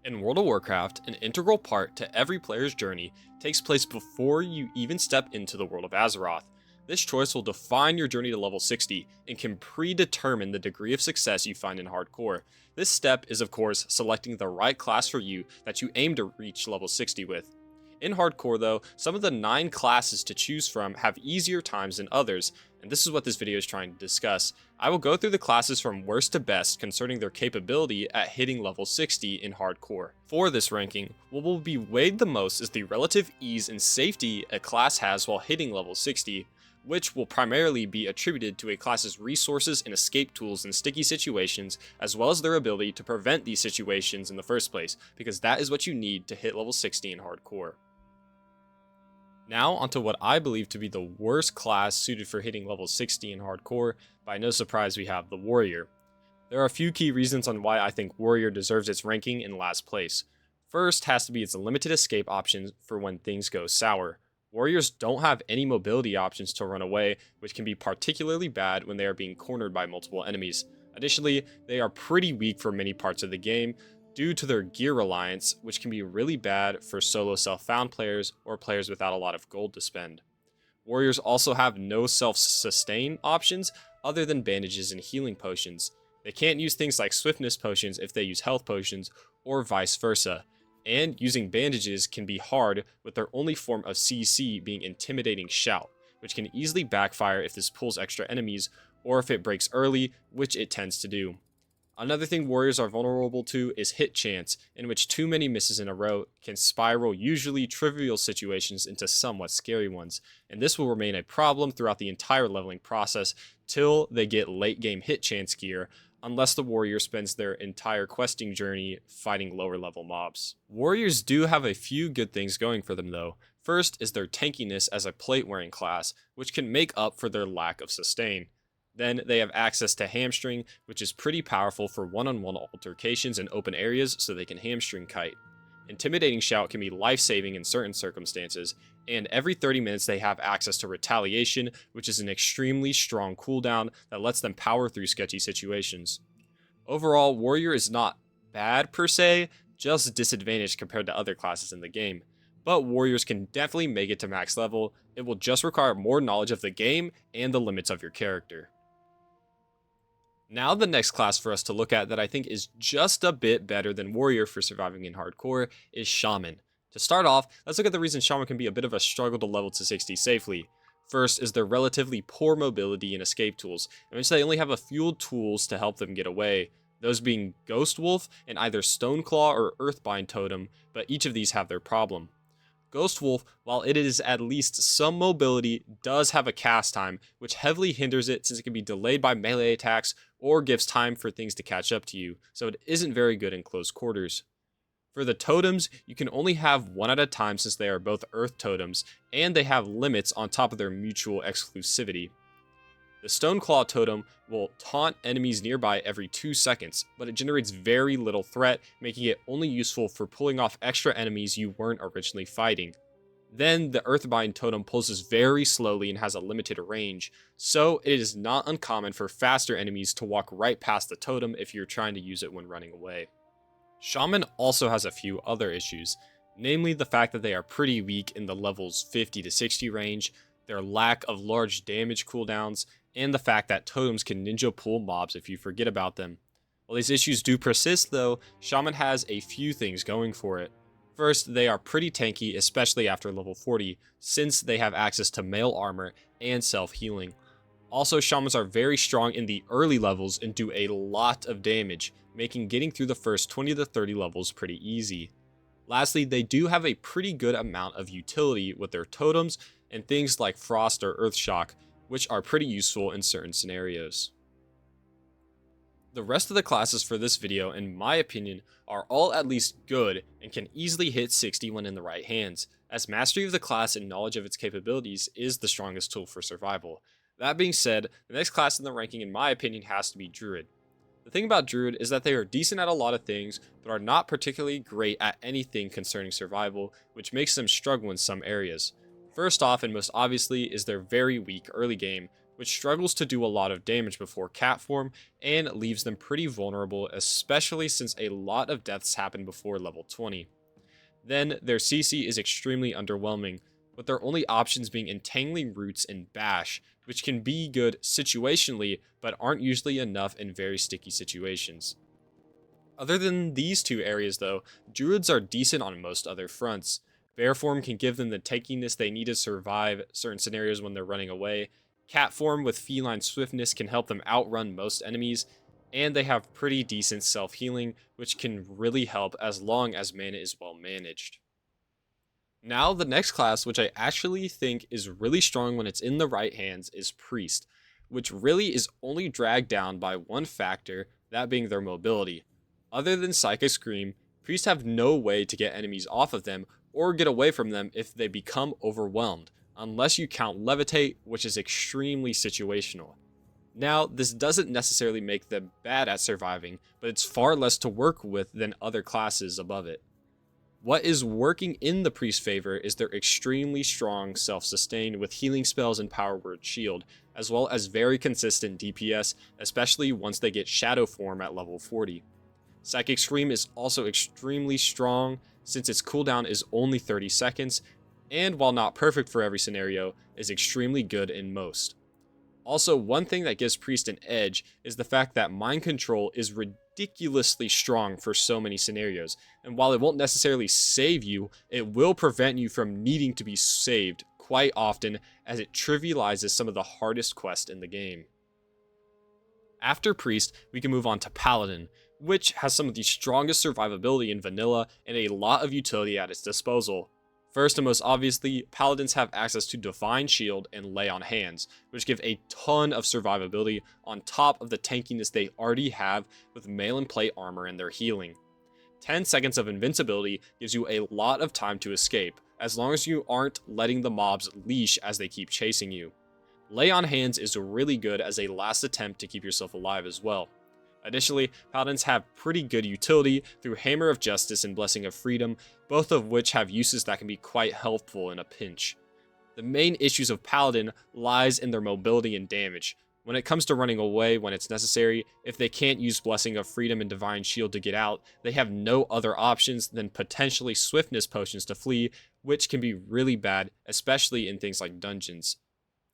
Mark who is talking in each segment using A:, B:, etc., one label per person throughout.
A: In World of Warcraft, an integral part to every player's journey takes place before you even step into the world of Azeroth. This choice will define your journey to level 60 and can predetermine the degree of success you find in hardcore. This step is, of course, selecting the right class for you that you aim to reach level 60 with. In hardcore, though, some of the 9 classes to choose from have easier times than others, and this is what this video is trying to discuss. I will go through the classes from worst to best concerning their capability at hitting level 60 in hardcore. For this ranking, what will be weighed the most is the relative ease and safety a class has while hitting level 60, which will primarily be attributed to a class's resources and escape tools in sticky situations, as well as their ability to prevent these situations in the first place, because that is what you need to hit level 60 in hardcore. Now onto what I believe to be the worst class suited for hitting level 60 in hardcore. By no surprise, we have the Warrior. There are a few key reasons on why I think Warrior deserves its ranking in last place. First has to be its limited escape options for when things go sour. Warriors don't have any mobility options to run away, which can be particularly bad when they are being cornered by multiple enemies. Additionally, they are pretty weak for many parts of the game, due to their gear reliance, which can be really bad for solo self-found players or players without a lot of gold to spend. Warriors also have no self-sustain options other than bandages and healing potions. They can't use things like swiftness potions if they use health potions, or vice versa. And using bandages can be hard with their only form of CC being Intimidating Shout, which can easily backfire if this pulls extra enemies or if it breaks early, which it tends to do. Another thing warriors are vulnerable to is hit chance, in which too many misses in a row can spiral usually trivial situations into somewhat scary ones, and this will remain a problem throughout the entire leveling process till they get late game hit chance gear, unless the warrior spends their entire questing journey fighting lower level mobs. Warriors do have a few good things going for them though. First is their tankiness as a plate wearing class, which can make up for their lack of sustain. Then they have access to hamstring, which is pretty powerful for one-on-one altercations in open areas so they can hamstring kite. Intimidating Shout can be life-saving in certain circumstances, and every 30 minutes they have access to Retaliation, which is an extremely strong cooldown that lets them power through sketchy situations. Overall, Warrior is not bad per se, just disadvantaged compared to other classes in the game. But Warriors can definitely make it to max level. It will just require more knowledge of the game and the limits of your character. Now the next class for us to look at that I think is just a bit better than Warrior for surviving in hardcore is Shaman. To start off, let's look at the reasons Shaman can be a bit of a struggle to level to 60 safely. First is their relatively poor mobility and escape tools, in which they only have a few tools to help them get away, those being Ghost Wolf and either Stoneclaw or Earthbind Totem, but each of these have their problem. Ghost Wolf, while it is at least some mobility, does have a cast time, which heavily hinders it since it can be delayed by melee attacks or gives time for things to catch up to you, so it isn't very good in close quarters. For the totems, you can only have one at a time since they are both earth totems, and they have limits on top of their mutual exclusivity. The Stoneclaw totem will taunt enemies nearby every 2 seconds, but it generates very little threat, making it only useful for pulling off extra enemies you weren't originally fighting. Then the Earthbind totem pulses very slowly and has a limited range, so it is not uncommon for faster enemies to walk right past the totem if you're trying to use it when running away. Shaman also has a few other issues, namely the fact that they are pretty weak in the levels 50 to 60 range, their lack of large damage cooldowns, and the fact that totems can ninja pull mobs if you forget about them. While these issues do persist though, Shaman has a few things going for it. First, they are pretty tanky, especially after level 40, since they have access to mail armor and self-healing. Also, Shamans are very strong in the early levels and do a lot of damage, making getting through the first 20 to 30 levels pretty easy. Lastly, they do have a pretty good amount of utility with their totems and things like Frost or Earth Shock, which are pretty useful in certain scenarios. The rest of the classes for this video, in my opinion, are all at least good and can easily hit 60 when in the right hands, as mastery of the class and knowledge of its capabilities is the strongest tool for survival. That being said, the next class in the ranking in my opinion has to be Druid. The thing about Druid is that they are decent at a lot of things, but are not particularly great at anything concerning survival, which makes them struggle in some areas. First off, and most obviously, is their very weak early game, which struggles to do a lot of damage before cat form and leaves them pretty vulnerable, especially since a lot of deaths happen before level 20. Then their CC is extremely underwhelming, with their only options being Entangling Roots and Bash, which can be good situationally, but aren't usually enough in very sticky situations. Other than these two areas though, Druids are decent on most other fronts. Bear form can give them the tankiness they need to survive certain scenarios when they're running away. Cat form with feline swiftness can help them outrun most enemies, and they have pretty decent self-healing, which can really help as long as mana is well managed. Now, the next class, which I actually think is really strong when it's in the right hands, is Priest, which really is only dragged down by one factor, that being their mobility. Other than Psychic Scream, Priests have no way to get enemies off of them or get away from them if they become overwhelmed, unless you count Levitate, which is extremely situational. Now, this doesn't necessarily make them bad at surviving, but it's far less to work with than other classes above it. What is working in the Priest's favor is their extremely strong self-sustain with healing spells and power word shield, as well as very consistent DPS, especially once they get Shadow form at level 40. Psychic Scream is also extremely strong since its cooldown is only 30 seconds, and while not perfect for every scenario, is extremely good in most. Also, one thing that gives Priest an edge is the fact that Mind Control is ridiculously strong for so many scenarios, and while it won't necessarily save you, it will prevent you from needing to be saved quite often, as it trivializes some of the hardest quests in the game. After Priest, we can move on to Paladin, which has some of the strongest survivability in vanilla and a lot of utility at its disposal. First and most obviously, Paladins have access to Divine Shield and Lay on Hands, which give a ton of survivability on top of the tankiness they already have with mail and plate armor and their healing. 10 seconds of invincibility gives you a lot of time to escape, as long as you aren't letting the mobs leash as they keep chasing you. Lay on Hands is really good as a last attempt to keep yourself alive as well. Additionally, Paladins have pretty good utility through Hammer of Justice and Blessing of Freedom, both of which have uses that can be quite helpful in a pinch. The main issues of Paladin lies in their mobility and damage. When it comes to running away when it's necessary, if they can't use Blessing of Freedom and Divine Shield to get out, they have no other options than potentially Swiftness potions to flee, which can be really bad, especially in things like dungeons.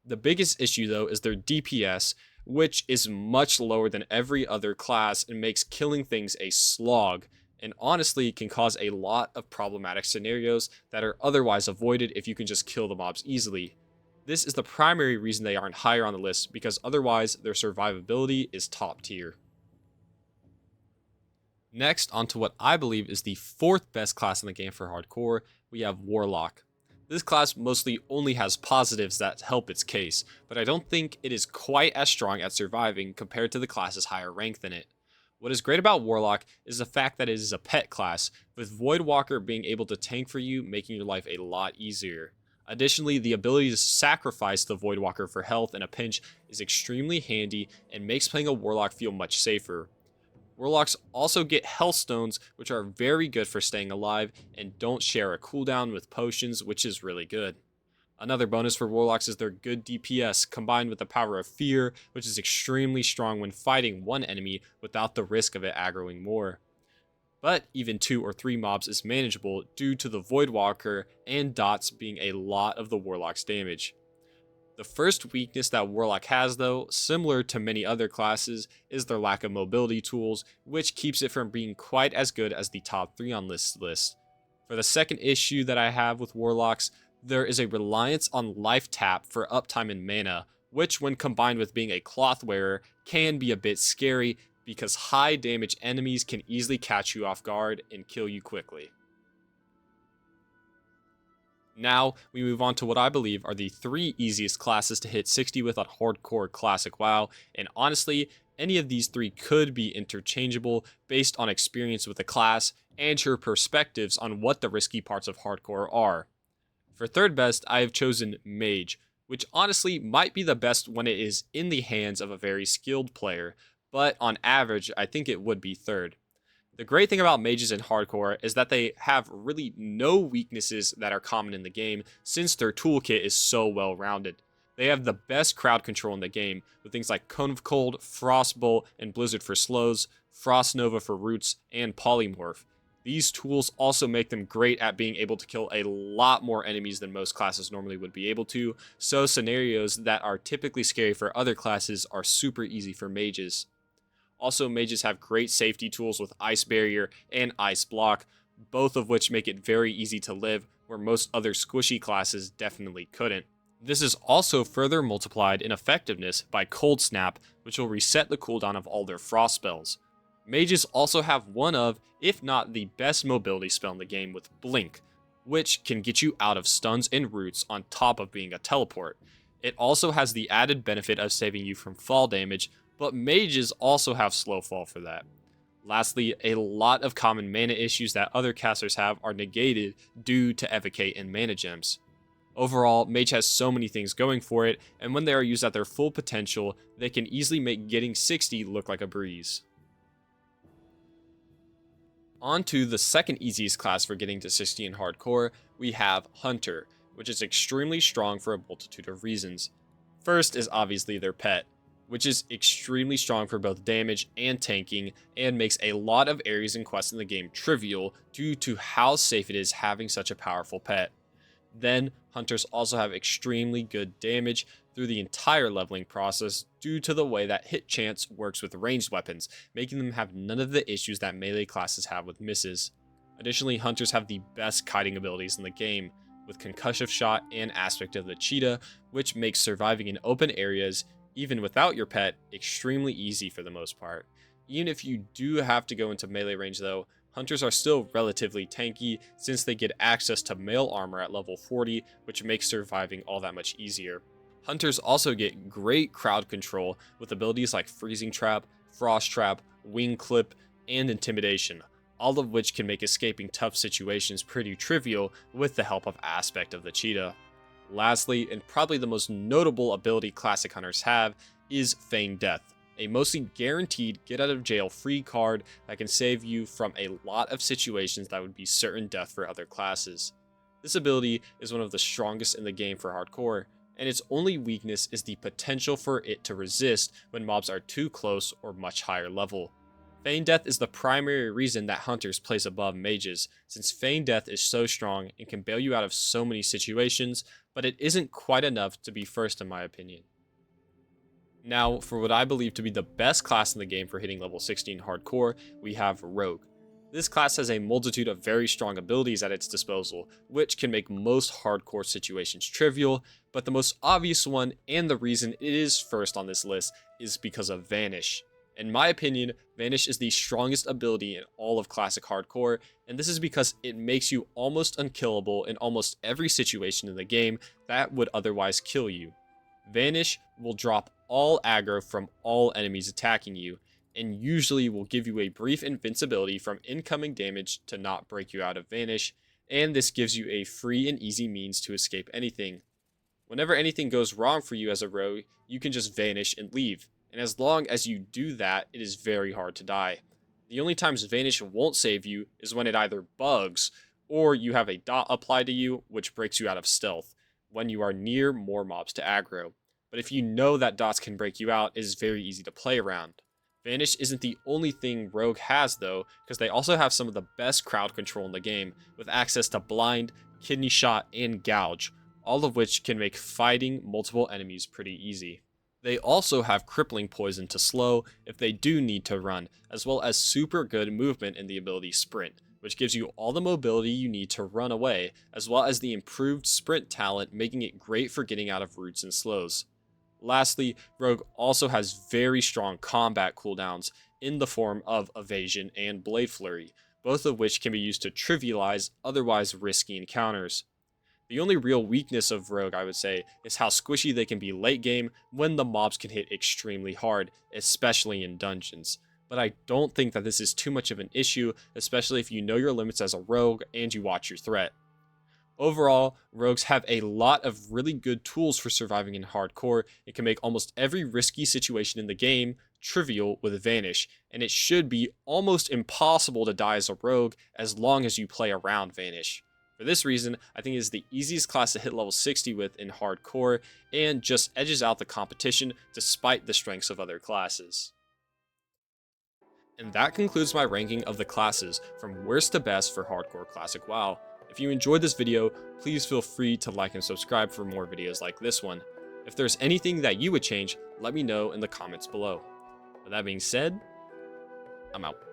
A: The biggest issue though is their DPS, which is much lower than every other class and makes killing things a slog, and honestly can cause a lot of problematic scenarios that are otherwise avoided if you can just kill the mobs easily. This is the primary reason they aren't higher on the list, because otherwise their survivability is top tier. Next, onto what I believe is the fourth best class in the game for hardcore, we have Warlock. This class mostly only has positives that help its case, but I don't think it is quite as strong at surviving compared to the classes higher ranked than it. What is great about Warlock is the fact that it is a pet class, with Voidwalker being able to tank for you, making your life a lot easier. Additionally, the ability to sacrifice the Voidwalker for health in a pinch is extremely handy and makes playing a Warlock feel much safer. Warlocks also get health stones, which are very good for staying alive and don't share a cooldown with potions, which is really good. Another bonus for Warlocks is their good DPS combined with the power of fear, which is extremely strong when fighting one enemy without the risk of it aggroing more. But even 2 or 3 mobs is manageable due to the Voidwalker and dots being a lot of the Warlock's damage. The first weakness that Warlock has though, similar to many other classes, is their lack of mobility tools, which keeps it from being quite as good as the top 3 on this list. For the second issue that I have with Warlocks, there is a reliance on life tap for uptime and mana, which when combined with being a cloth wearer can be a bit scary because high damage enemies can easily catch you off guard and kill you quickly. Now, we move on to what I believe are the 3 easiest classes to hit 60 with on hardcore classic WoW, and honestly, any of these 3 could be interchangeable based on experience with the class and your perspectives on what the risky parts of hardcore are. For third best, I have chosen Mage, which honestly might be the best when it is in the hands of a very skilled player, but on average, I think it would be third. The great thing about mages in hardcore is that they have really no weaknesses that are common in the game since their toolkit is so well rounded. They have the best crowd control in the game, with things like Cone of Cold, Frostbolt, and Blizzard for slows, Frost Nova for roots, and Polymorph. These tools also make them great at being able to kill a lot more enemies than most classes normally would be able to, so scenarios that are typically scary for other classes are super easy for mages. Also, mages have great safety tools with Ice Barrier and Ice Block, both of which make it very easy to live, where most other squishy classes definitely couldn't. This is also further multiplied in effectiveness by Cold Snap, which will reset the cooldown of all their frost spells. Mages also have one of, if not the best mobility spell in the game with Blink, which can get you out of stuns and roots on top of being a teleport. It also has the added benefit of saving you from fall damage, but mages also have slow fall for that. Lastly, a lot of common mana issues that other casters have are negated due to Evocate and mana gems. Overall, Mage has so many things going for it, and when they are used at their full potential, they can easily make getting 60 look like a breeze. On to the second easiest class for getting to 60 in hardcore, we have Hunter, which is extremely strong for a multitude of reasons. First is obviously their pet, which is extremely strong for both damage and tanking, and makes a lot of areas and quests in the game trivial due to how safe it is having such a powerful pet. Then, Hunters also have extremely good damage through the entire leveling process due to the way that hit chance works with ranged weapons, making them have none of the issues that melee classes have with misses. Additionally, Hunters have the best kiting abilities in the game, with Concussive Shot and Aspect of the Cheetah, which makes surviving in open areas, even without your pet, extremely easy for the most part. Even if you do have to go into melee range though, Hunters are still relatively tanky since they get access to mail armor at level 40, which makes surviving all that much easier. Hunters also get great crowd control with abilities like Freezing Trap, Frost Trap, Wing Clip, and Intimidation, all of which can make escaping tough situations pretty trivial with the help of Aspect of the Cheetah. Lastly, and probably the most notable ability Classic Hunters have, is Feign Death, a mostly guaranteed get out of jail free card that can save you from a lot of situations that would be certain death for other classes. This ability is one of the strongest in the game for hardcore, and its only weakness is the potential for it to resist when mobs are too close or much higher level. Feign Death is the primary reason that Hunters place above mages, since Feign Death is so strong and can bail you out of so many situations, but it isn't quite enough to be first in my opinion. Now, for what I believe to be the best class in the game for hitting level 16 hardcore, we have Rogue. This class has a multitude of very strong abilities at its disposal, which can make most hardcore situations trivial, but the most obvious one, and the reason it is first on this list, is because of Vanish. In my opinion, Vanish is the strongest ability in all of classic hardcore, and this is because it makes you almost unkillable in almost every situation in the game that would otherwise kill you. Vanish will drop all aggro from all enemies attacking you, and usually will give you a brief invincibility from incoming damage to not break you out of Vanish, and this gives you a free and easy means to escape anything. Whenever anything goes wrong for you as a rogue, you can just vanish and leave, and as long as you do that, it is very hard to die. The only times Vanish won't save you is when it either bugs, or you have a dot applied to you, which breaks you out of stealth, when you are near more mobs to aggro. But if you know that dots can break you out, it is very easy to play around. Vanish isn't the only thing Rogue has though, because they also have some of the best crowd control in the game, with access to Blind, Kidney Shot, and Gouge, all of which can make fighting multiple enemies pretty easy. They also have Crippling Poison to slow if they do need to run, as well as super good movement in the ability Sprint, which gives you all the mobility you need to run away, as well as the improved sprint talent, making it great for getting out of roots and slows. Lastly, Rogue also has very strong combat cooldowns in the form of Evasion and Blade Flurry, both of which can be used to trivialize otherwise risky encounters. The only real weakness of Rogue, I would say, is how squishy they can be late game when the mobs can hit extremely hard, especially in dungeons. But I don't think that this is too much of an issue, especially if you know your limits as a rogue and you watch your threat. Overall, rogues have a lot of really good tools for surviving in hardcore and can make almost every risky situation in the game trivial with Vanish, and it should be almost impossible to die as a rogue as long as you play around Vanish. For this reason, I think it is the easiest class to hit level 60 with in hardcore, and just edges out the competition despite the strengths of other classes. And that concludes my ranking of the classes from worst to best for hardcore classic WoW. If you enjoyed this video, please feel free to like and subscribe for more videos like this one. If there's anything that you would change, let me know in the comments below. With that being said, I'm out.